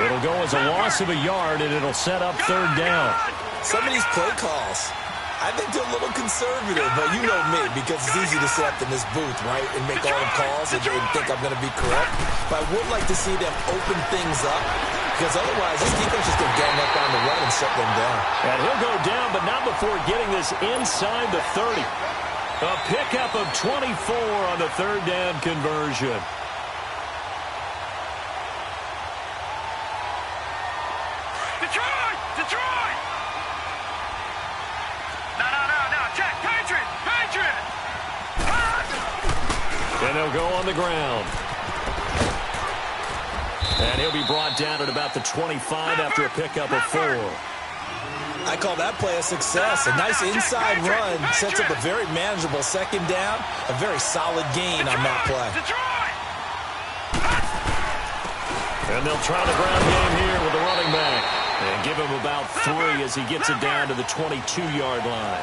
It'll go as a loss of a yard, and it'll set up 3rd down. Some of these play calls, I think they're a little conservative, but you know me, because it's easy to sit up in this booth, right, and make all the calls and think I'm going to be correct. But I would like to see them open things up, because otherwise this defense is going to gang up on the run and shut them down. And he'll go down, but not before getting this inside the 30. A pickup of 24 on the 3rd down conversion. Detroit! Detroit! No, check, Patriot! And they'll go on the ground. And he'll be brought down at about the 25 after a pickup of 4. I call that play a success. A nice inside run sets up a very manageable 2nd down. A very solid gain on that play. And they'll try the ground game here with the running back. And give him about 3 as he gets it down to the 22-yard line.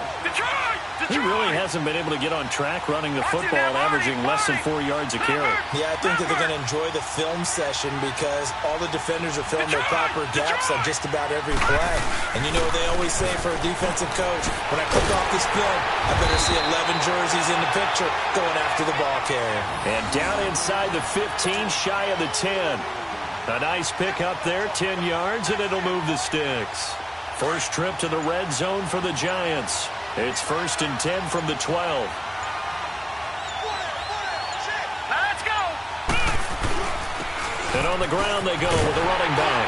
He really hasn't been able to get on track running the football, averaging less than 4 yards a carry. Yeah, I think that they're going to enjoy the film session because all the defenders are filling their proper gaps on just about every play. And you know what they always say for a defensive coach, when I click off this film, I better see 11 jerseys in the picture going after the ball carrier. And down inside the 15, shy of the 10. A nice pick up there, 10 yards, and it'll move the sticks. First trip to the red zone for the Giants. It's 1st and 10 from the 12. Let's go! And on the ground they go with the running back.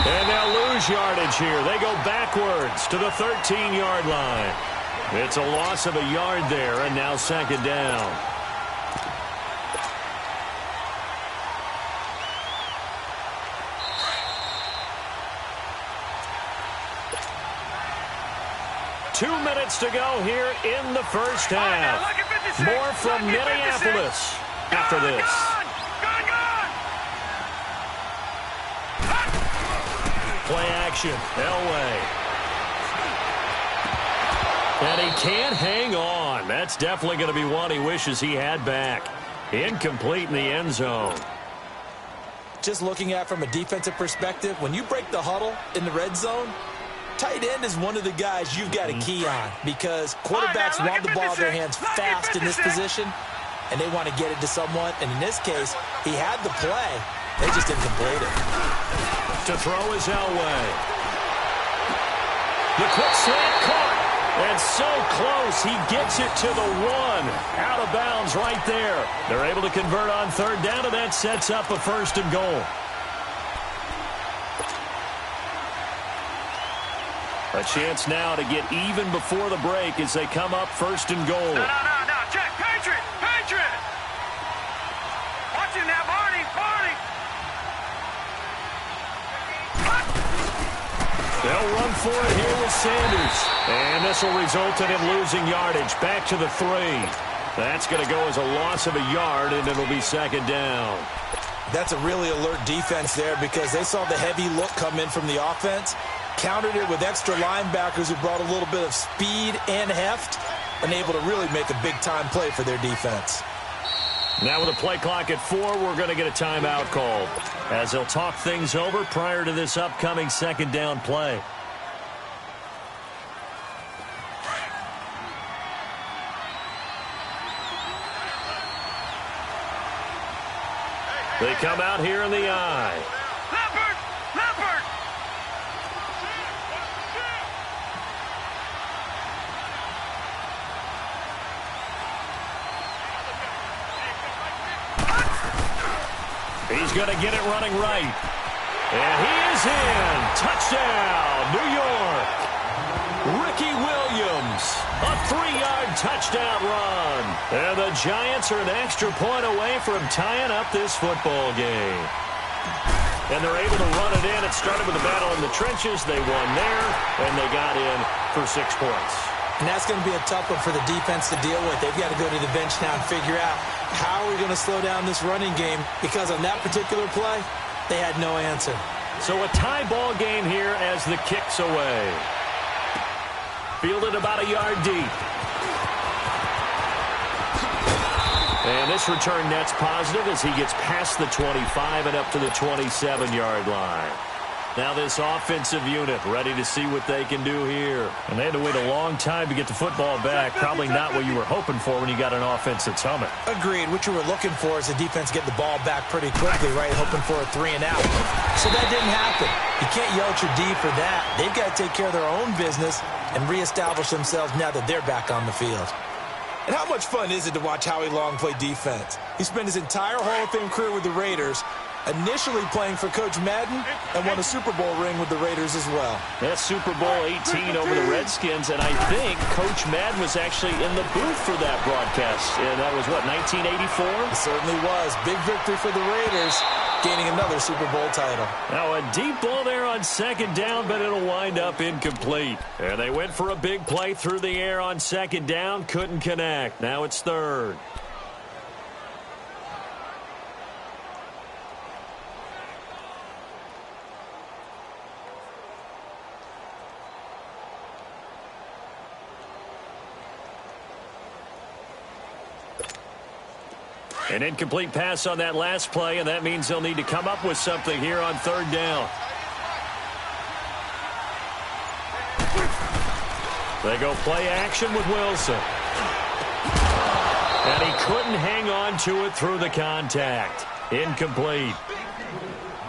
And they'll lose yardage here. They go backwards to the 13-yard line. It's a loss of a yard there, and now 2nd down. Two minutes to go here in the first half. More from Minneapolis after this. Play action. Elway. And he can't hang on. That's definitely going to be one he wishes he had back. Incomplete in the end zone. Just looking at it from a defensive perspective, when you break the huddle in the red zone, tight end is one of the guys you've got to key on because quarterbacks want the ball in their hands fast in this position, and they want to get it to someone. And in this case, he had the play. They just didn't complete it. To throw is Elway. The quick slant caught. And so close, he gets it to the 1. Out of bounds right there. They're able to convert on 3rd down, and that sets up a 1st and goal. A chance now to get even before the break as they come up first and goal. No. Check. Patriot. Watch him now, Barney. They'll run for it here with Sanders. And this will result in him losing yardage. Back to the 3. That's going to go as a loss of a yard, and it'll be second down. That's a really alert defense there because they saw the heavy look come in from the offense, countered it with extra linebackers who brought a little bit of speed and heft, and able to really make a big-time play for their defense. Now with a play clock at 4, we're going to get a timeout called as they'll talk things over prior to this upcoming second down play. They come out here in the eye. Leopard! He's going to get it running right. And he is in. Touchdown, New York. Ricky Williams, a 3-yard touchdown run. And the Giants are an extra point away from tying up this football game. And they're able to run it in. It started with a battle in the trenches. They won there, and they got in for 6 points. And that's going to be a tough one for the defense to deal with. They've got to go to the bench now and figure out how are we going to slow down this running game, because on that particular play, they had no answer. So a tie ball game here as the kick's away. Fielded about a yard deep. And this return net's positive as he gets past the 25 and up to the 27-yard line. Now this offensive unit ready to see what they can do here. And they had to wait a long time to get the football back. Probably not what you were hoping for when you got an offense that's humming. Agreed. What you were looking for is the defense get the ball back pretty quickly, right? Hoping for a 3 and out. So that didn't happen. You can't yell at your D for that. They've got to take care of their own business and reestablish themselves now that they're back on the field. And how much fun is it to watch Howie Long play defense? He spent his entire Hall of Fame career with the Raiders, initially playing for Coach Madden, and won a Super Bowl ring with the Raiders as well. That's Super Bowl 18 over the Redskins, and I think Coach Madden was actually in the booth for that broadcast. And that was, what, 1984? It certainly was. Big victory for the Raiders, gaining another Super Bowl title. Now a deep ball there on second down, but it'll wind up incomplete. And they went for a big play through the air on second down, couldn't connect. Now it's third. An incomplete pass on that last play, and that means they'll need to come up with something here on third down. They go play action with Wilson. And he couldn't hang on to it through the contact. Incomplete.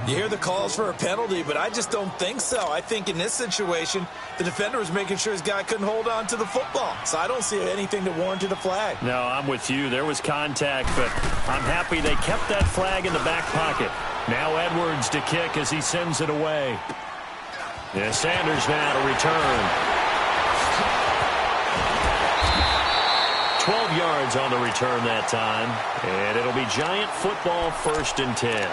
You hear the calls for a penalty, but I just don't think so. I think in this situation, the defender was making sure his guy couldn't hold on to the football. So I don't see anything that warranted a flag. No, I'm with you. There was contact, but I'm happy they kept that flag in the back pocket. Now Edwards to kick as he sends it away. Yeah, Sanders now to return. 12 yards on the return that time. And it'll be Giant football, 1st and 10.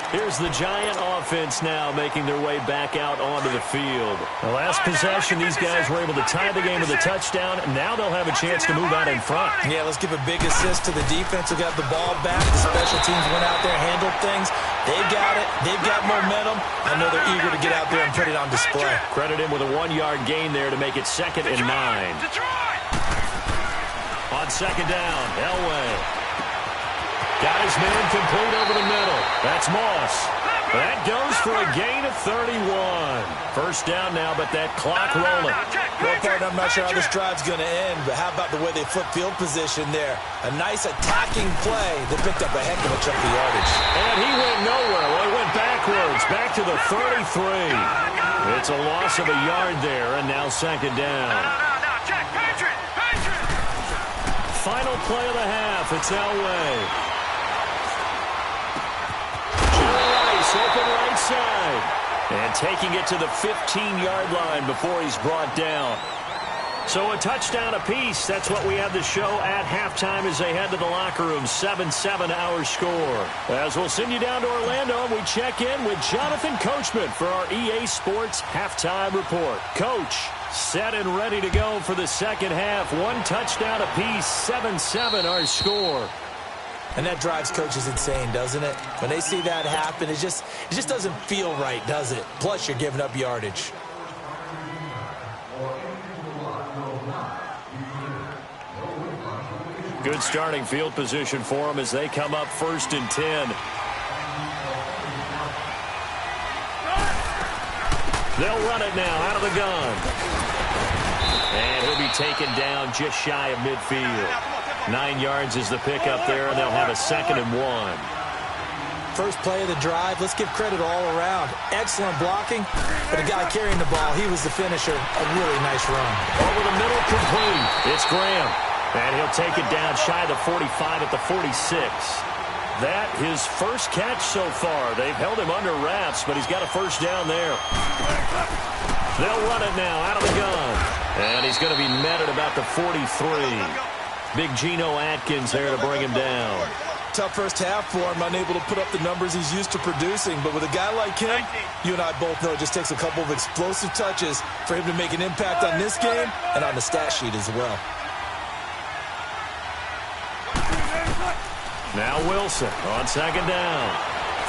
Here's the Giant offense now making their way back out onto the field. The last possession, these guys were able to tie the game with a touchdown, and now they'll have a chance to move out in front. Yeah, let's give a big assist to the defense who got the ball back. The special teams went out there, handled things. They've got it. They've got momentum. I know they're eager to get out there and put it on display. Credit him with a 1-yard gain there to make it 2nd and 9. On second down, Elway. Got his man complete over the middle. That's Moss. That goes for a gain of 31. 1st down now, but that clock rolling. Well, partner, I'm not sure how this drive's going to end, but how about the way they flip field position there? A nice attacking play that picked up a heck of a chunk of yardage. And he went nowhere. Well, he went backwards, back to the 33. It's a loss of a yard there, and now 2nd down. Final play of the half. It's Elway. Open right side. And taking it to the 15-yard line before he's brought down. So a touchdown apiece. That's what we have to show at halftime as they head to the locker room. 7-7 our score. As we'll send you down to Orlando, we check in with Jonathan Coachman for our EA Sports Halftime Report. Coach, set and ready to go for the second half. One touchdown apiece. 7-7 our score. And that drives coaches insane, doesn't it? When they see that happen, it just doesn't feel right, does it? Plus, you're giving up yardage. Good starting field position for them as they come up 1st and 10. They'll run it now out of the gun. And he'll be taken down just shy of midfield. 9 yards is the pickup there, and they'll have a 2nd and 1. First play of the drive, let's give credit all around. Excellent blocking, but the guy carrying the ball, he was the finisher. A really nice run. Over the middle, complete. It's Graham. And he'll take it down shy of the 45 at the 46. That his first catch so far. They've held him under wraps, but he's got a first down there. They'll run it now out of the gun. And he's going to be met at about the 43. Big Geno Atkins there to bring him down. Tough first half for him, unable to put up the numbers he's used to producing. But with a guy like him, you and I both know it just takes a couple of explosive touches for him to make an impact on this game and on the stat sheet as well. Now Wilson on 2nd down.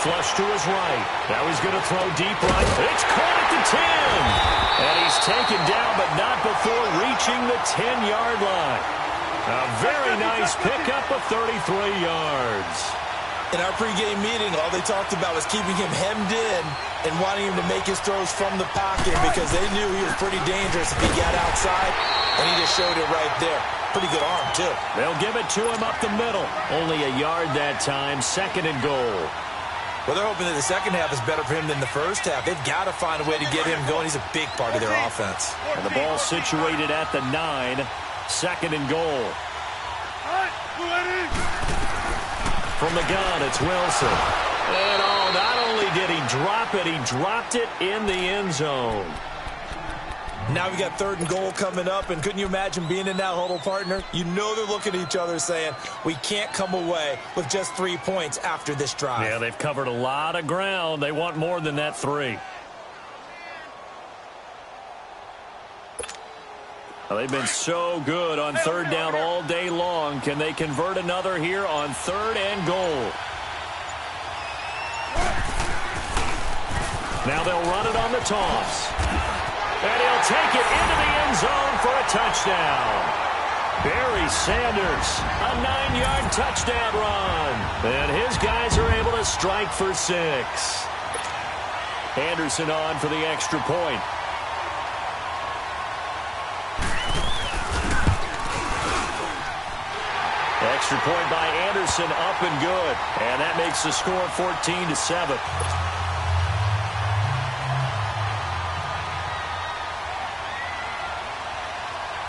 Flush to his right. Now he's going to throw deep right. It's caught at the 10. And he's taken down, but not before reaching the 10-yard line. A very nice pickup of 33 yards. In our pregame meeting, all they talked about was keeping him hemmed in and wanting him to make his throws from the pocket because they knew he was pretty dangerous if he got outside, and he just showed it right there. Pretty good arm, too. They'll give it to him up the middle. Only a yard that time, 2nd and goal. Well, they're hoping that the second half is better for him than the first half. They've got to find a way to get him going. He's a big part of their offense. And the ball situated at the 9, 2nd and goal. From the gun, it's Wilson. And not only did he drop it, he dropped it in the end zone. Now we got 3rd and goal coming up, and couldn't you imagine being in that huddle, partner? You know they're looking at each other saying, we can't come away with just 3 points after this drive. Yeah, they've covered a lot of ground. They want more than that 3. Well, they've been so good on 3rd down all day long. Can they convert another here on 3rd and goal? Now they'll run it on the toss. And he'll take it into the end zone for a touchdown. Barry Sanders, a 9-yard touchdown run. And his guys are able to strike for 6. Anderson on for the extra point. Extra point by Anderson, up and good. And that makes the score 14-7.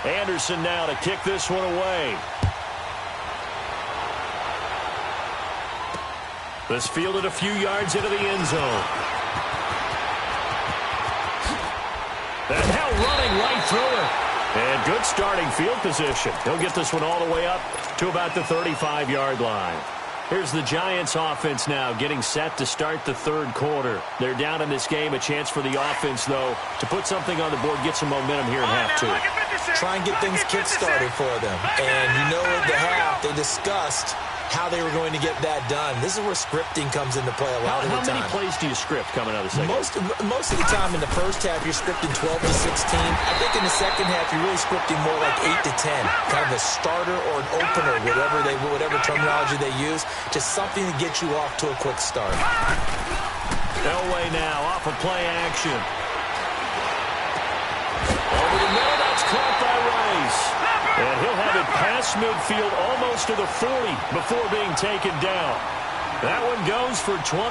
Anderson now to kick this one away. This fielded a few yards into the end zone. And now running right through it. And good starting field position. He'll get this one all the way up to about the 35-yard line. Here's the Giants offense now getting set to start the 3rd quarter. They're down in this game. A chance for the offense, though, to put something on the board, get some momentum here in half 2. Try and get things kick-started for them. And you know at the half, they discussed how they were going to get that done. This is where scripting comes into play a lot of the time. How many plays do you script coming out of the second? Most of the time in the first half, you're scripting 12 to 16. I think in the second half, you're really scripting more like 8 to 10. Kind of a starter or an opener, whatever terminology they use. Just something to get you off to a quick start. Elway now off of play action. Over the middle, that's caught by Rice. And he'll have it past midfield almost to the 40 before being taken down. That one goes for 24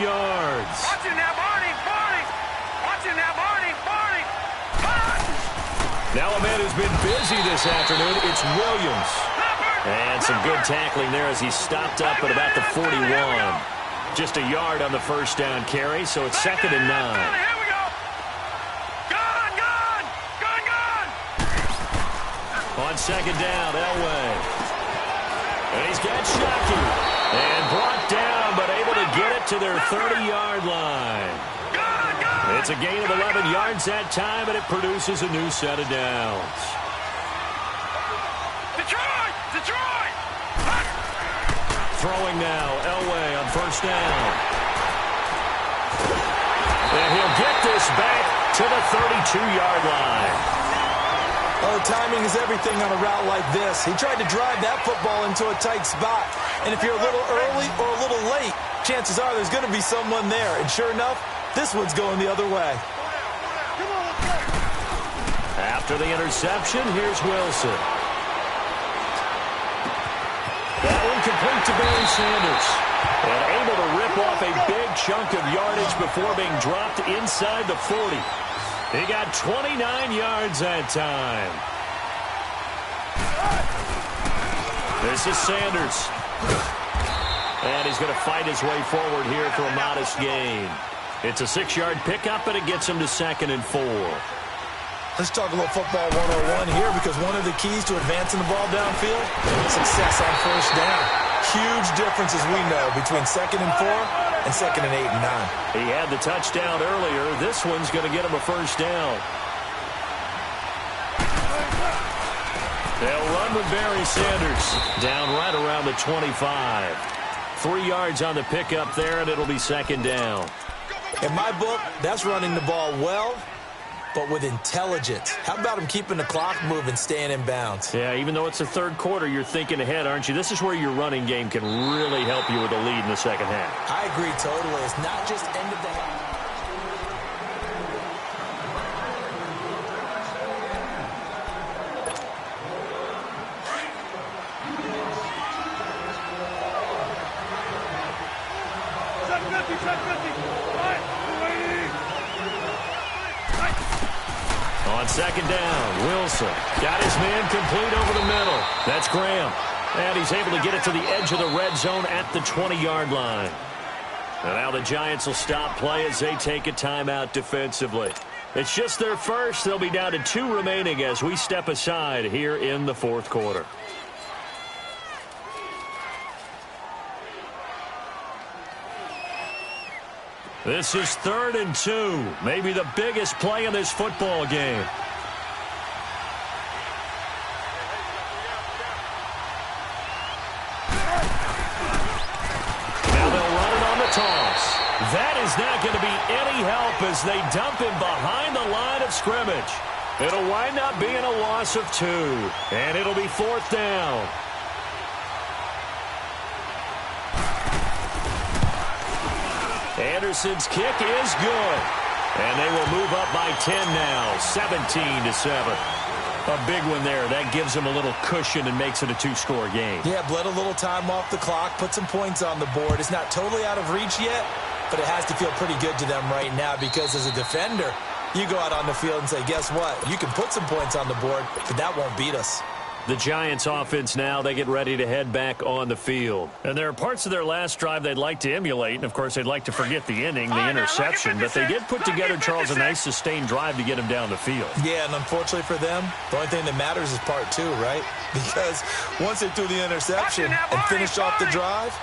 yards. Watching that, Barney, Barney. Watching that, Barney, Barney. Now a man who's been busy this afternoon, it's Williams. And some good tackling there as he stopped up at about the 41. Just a yard on the first down carry, so it's 2nd and 9. Here we go. Gone. On 2nd down, Elway. And he's got Shockey. And brought down, but able to get it to their 30-yard line. It's a gain of 11 yards that time, and it produces a new set of downs. Detroit! Throwing now, Elway on first down. And he'll get this back to the 32-yard line. Oh, timing is everything on a route like this. He tried to drive that football into a tight spot. And if you're a little early or a little late, chances are there's going to be someone there. And sure enough, this one's going the other way. After the interception, here's Wilson. That one complete to Barry Sanders. And able to rip off a big chunk of yardage before being dropped inside the 40. He got 29 yards that time. This is Sanders. And he's going to fight his way forward here for a modest gain. It's a 6-yard pickup, and it gets him to 2nd and 4. Let's talk a little football 101 here, because one of the keys to advancing the ball downfield, success on first down. Huge difference, as we know, between 2nd and 4 and 2nd and 8 and 9. He had the touchdown earlier. This one's going to get him a first down. They'll run with Barry Sanders down right around the 25. 3 yards on the pickup there, and it'll be 2nd down. In my book, that's running the ball well, but with intelligence. How about him keeping the clock moving, staying in bounds? Yeah, even though it's the third quarter, you're thinking ahead, aren't you? This is where your running game can really help you with a lead in the second half. I agree totally. It's not just end of the half. On 2nd down, Wilson got his man complete over the middle. That's Graham. And he's able to get it to the edge of the red zone at the 20-yard line. And now the Giants will stop play as they take a timeout defensively. It's just their first. They'll be down to 2 remaining as we step aside here in the 4th quarter. This is 3rd and 2. Maybe the biggest play in this football game. Now they'll run it on the toss. That is not going to be any help as they dump him behind the line of scrimmage. It'll wind up being a loss of 2. And it'll be 4th down. Anderson's kick is good. And they will move up by 10 now, 17-7. A big one there. That gives them a little cushion and makes it a 2-score game. Yeah, bled a little time off the clock, put some points on the board. It's not totally out of reach yet, but it has to feel pretty good to them right now, because as a defender, you go out on the field and say, guess what? You can put some points on the board, but that won't beat us. The Giants offense now, they get ready to head back on the field. And there are parts of their last drive they'd like to emulate. And, of course, they'd like to forget the inning, the interception. But they did put together, Charles, a nice sustained drive to get him down the field. Yeah, and unfortunately for them, the only thing that matters is part 2, right? Because once they threw the interception and finished off the drive,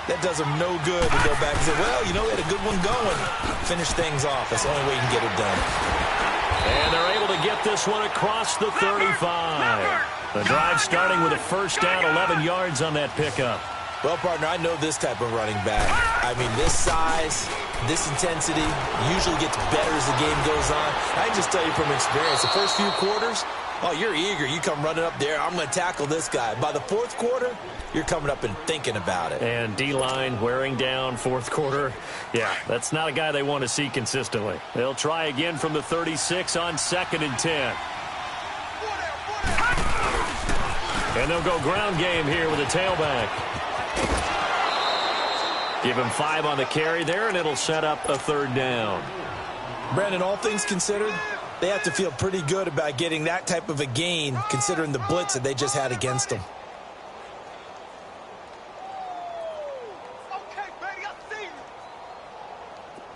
that does them no good to go back and say, well, you know, we had a good one going. Finish things off. That's the only way you can get it done. And they're able to get this one across the 35. The drive starting with a first down, 11 yards on that pickup. Well, partner, I know this type of running back. I mean, this size, this intensity usually gets better as the game goes on. I can just tell you from experience, the first few quarters, oh, you're eager. You come running up there, I'm going to tackle this guy. By the 4th quarter, you're coming up and thinking about it. And D-line wearing down 4th quarter. Yeah, that's not a guy they want to see consistently. They'll try again from the 36 on 2nd and 10. And they'll go ground game here with a tailback. Give him 5 on the carry there, and it'll set up a 3rd down. Brandon, all things considered, they have to feel pretty good about getting that type of a gain, considering the blitz that they just had against them. Okay, Brady, I see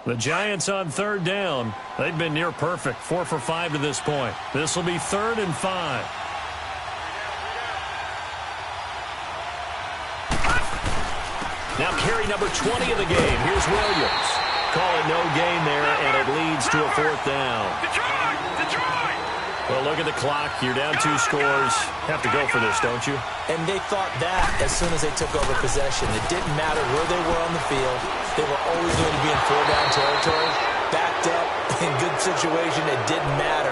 The Giants on third down. They've been near perfect, 4 for 5 to this point. This will be 3rd and 5. Now carry number 20 of the game. Here's Williams. Call it no gain there, and it leads to a 4th down. Detroit! Well, look at the clock. You're down 2 scores. Have to go for this, don't you? And they thought that as soon as they took over possession. It didn't matter where they were on the field. They were always going to be in 4-down territory. Backed up, in good situation, it didn't matter.